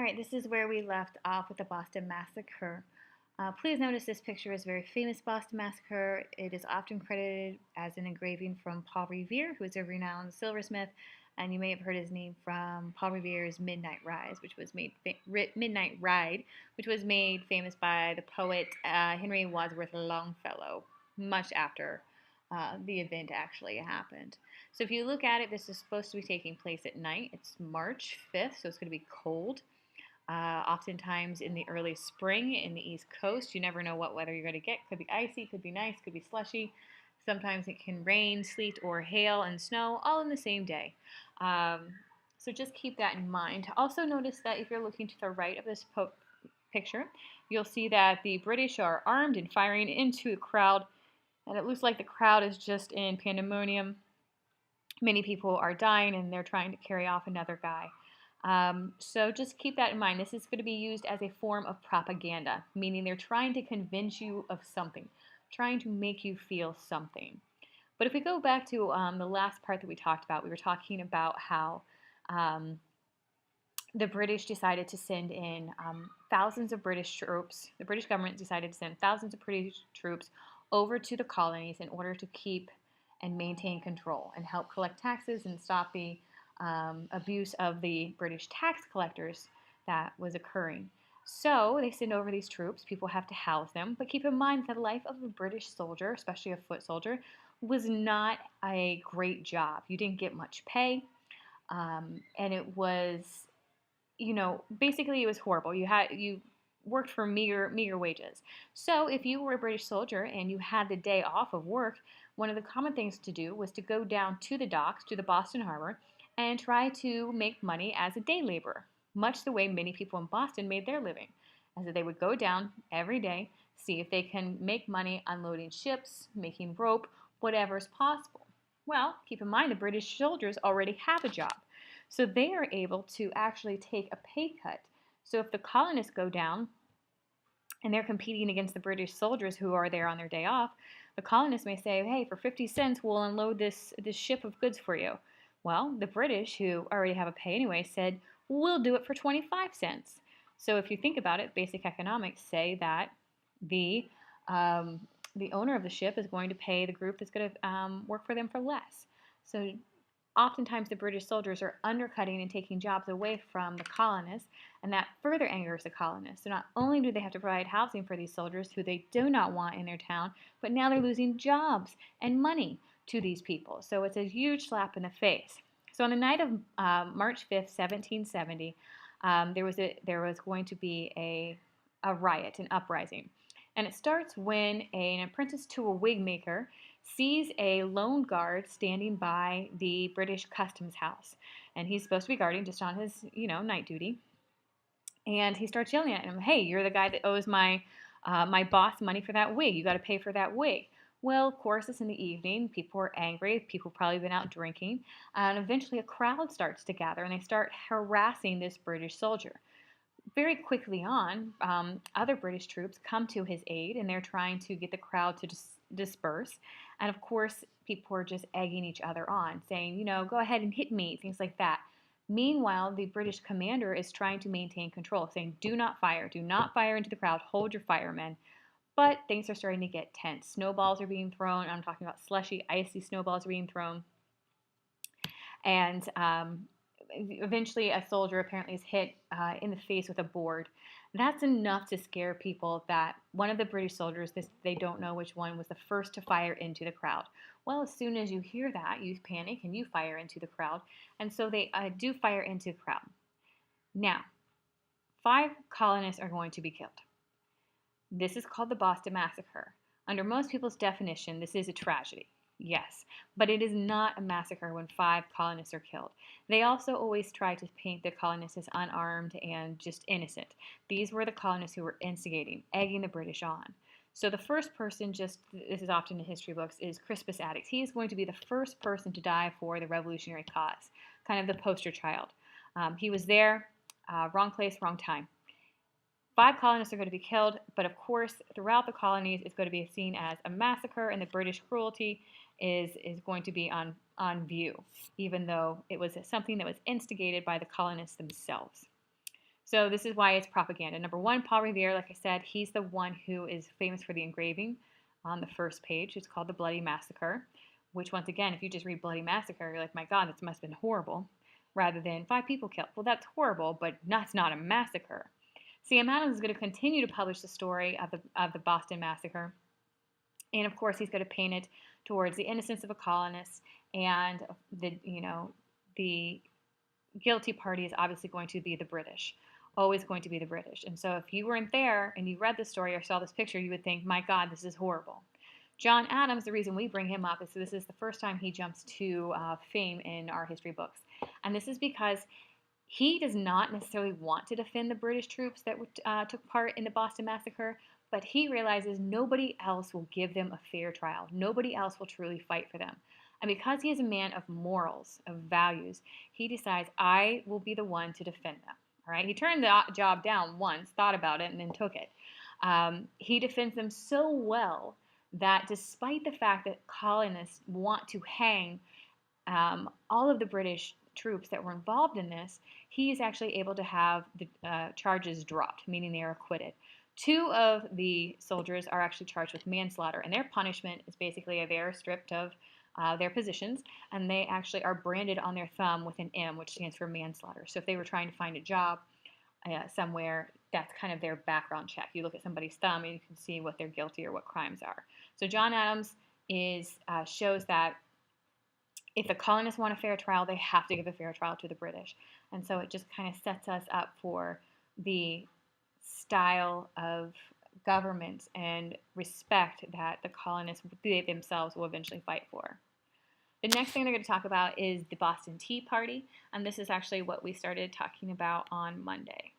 All right, this is where we left off with the Boston Massacre. Please notice this picture is a very famous Boston Massacre. It is often credited as an engraving from Paul Revere, who is a renowned silversmith, and you may have heard his name from Paul Revere's Midnight Ride, which was made famous by the poet Henry Wadsworth Longfellow, much after the event actually happened. So if you look at it, this is supposed to be taking place at night. It's March 5th, so it's going to be cold. Oftentimes in the early spring in the East Coast, you never know what weather you're going to get. Could be icy, could be nice, could be slushy. Sometimes it can rain, sleet, or hail and snow all in the same day. So just keep that in mind. Also notice that if you're looking to the right of this picture, you'll see that the British are armed and firing into the crowd, and it looks like the crowd is just in pandemonium. Many people are dying, and they're trying to carry off another guy. So just keep that in mind. This is going to be used as a form of propaganda, meaning they're trying to convince you of something, trying to make you feel something. But if we go back to the last part that we talked about, we were talking about how the British decided to send in thousands of British troops. The British government decided to send thousands of British troops over to the colonies in order to keep and maintain control and help collect taxes and stop the abuse of the British tax collectors that was occurring. So they send over these troops. People have to house them. But keep in mind that the life of a British soldier, especially a foot soldier, was not a great job. You didn't get much pay. And it was, basically it was horrible. You worked for meager wages. So if you were a British soldier and you had the day off of work, one of the common things to do was to go down to the docks, to the Boston Harbor, and try to make money as a day laborer, much the way many people in Boston made their living, as they would go down every day, see if they can make money unloading ships, making rope, whatever is possible. Well, keep in mind the British soldiers already have a job, so they are able to actually take a pay cut. So if the colonists go down and they're competing against the British soldiers who are there on their day off, the colonists may say, hey, for 50 cents, we'll unload this ship of goods for you. Well, the British, who already have a pay anyway, said, we'll do it for 25 cents. So if you think about it, basic economics say that the owner of the ship is going to pay the group that's going to work for them for less. So oftentimes the British soldiers are undercutting and taking jobs away from the colonists, and that further angers the colonists. So not only do they have to provide housing for these soldiers who they do not want in their town, but now they're losing jobs and money to these people. So it's a huge slap in the face. So on the night of March 5th, 1770, there was going to be a riot, an uprising. And it starts when an apprentice to a wig maker sees a lone guard standing by the British Customs House. And he's supposed to be guarding just on his, night duty. And he starts yelling at him, hey, you're the guy that owes my boss money for that wig. You got to pay for that wig. Well, of course, it's in the evening. People are angry. People probably been out drinking. And eventually a crowd starts to gather, and they start harassing this British soldier. Very quickly on, other British troops come to his aid, and they're trying to get the crowd to disperse. And of course, people are just egging each other on, saying, go ahead and hit me, things like that. Meanwhile, the British commander is trying to maintain control, saying, do not fire into the crowd, hold your fire, men. But things are starting to get tense. Snowballs are being thrown. I'm talking about slushy, icy snowballs are being thrown. And eventually a soldier apparently is hit in the face with a board. That's enough to scare people that one of the British soldiers, they don't know which one, was the first to fire into the crowd. Well, as soon as you hear that, you panic and you fire into the crowd. And so they do fire into the crowd. Now, 5 colonists are going to be killed. This is called the Boston Massacre. Under most people's definition, this is a tragedy. Yes, but it is not a massacre when 5 colonists are killed. They also always try to paint the colonists as unarmed and just innocent. These were the colonists who were instigating, egging the British on. So the first person, this is often in history books, is Crispus Attucks. He is going to be the first person to die for the revolutionary cause, kind of the poster child. He was there, wrong place, wrong time. 5 colonists are going to be killed, but of course, throughout the colonies, it's going to be seen as a massacre, and the British cruelty is going to be on view, even though it was something that was instigated by the colonists themselves. So this is why it's propaganda. Number one, Paul Revere, like I said, he's the one who is famous for the engraving on the first page. It's called The Bloody Massacre, which once again, if you just read Bloody Massacre, you're like, my God, this must have been horrible, rather than 5 people killed. Well, that's horrible, but that's not a massacre. Sam Adams is going to continue to publish the story of the Boston Massacre. And of course, he's going to paint it towards the innocence of a colonist, and the guilty party is obviously going to be the British, always going to be the British. And so if you weren't there and you read the story or saw this picture, you would think, my God, this is horrible. John Adams, the reason we bring him up is this is the first time he jumps to fame in our history books. And this is because he does not necessarily want to defend the British troops that took part in the Boston Massacre, but he realizes nobody else will give them a fair trial. Nobody else will truly fight for them. And because he is a man of morals, of values, he decides, I will be the one to defend them. All right? He turned the job down once, thought about it, and then took it. He defends them so well that despite the fact that colonists want to hang all of the British troops that were involved in this, he is actually able to have the charges dropped, meaning they are acquitted. 2 of the soldiers are actually charged with manslaughter, and their punishment is basically they are stripped of their positions, and they actually are branded on their thumb with an M, which stands for manslaughter. So if they were trying to find a job somewhere, that's kind of their background check. You look at somebody's thumb and you can see what they're guilty or what crimes are. So John Adams shows that if the colonists want a fair trial, they have to give a fair trial to the British. And so it just kind of sets us up for the style of government and respect that the colonists themselves will eventually fight for. The next thing they're going to talk about is the Boston Tea Party, and this is actually what we started talking about on Monday.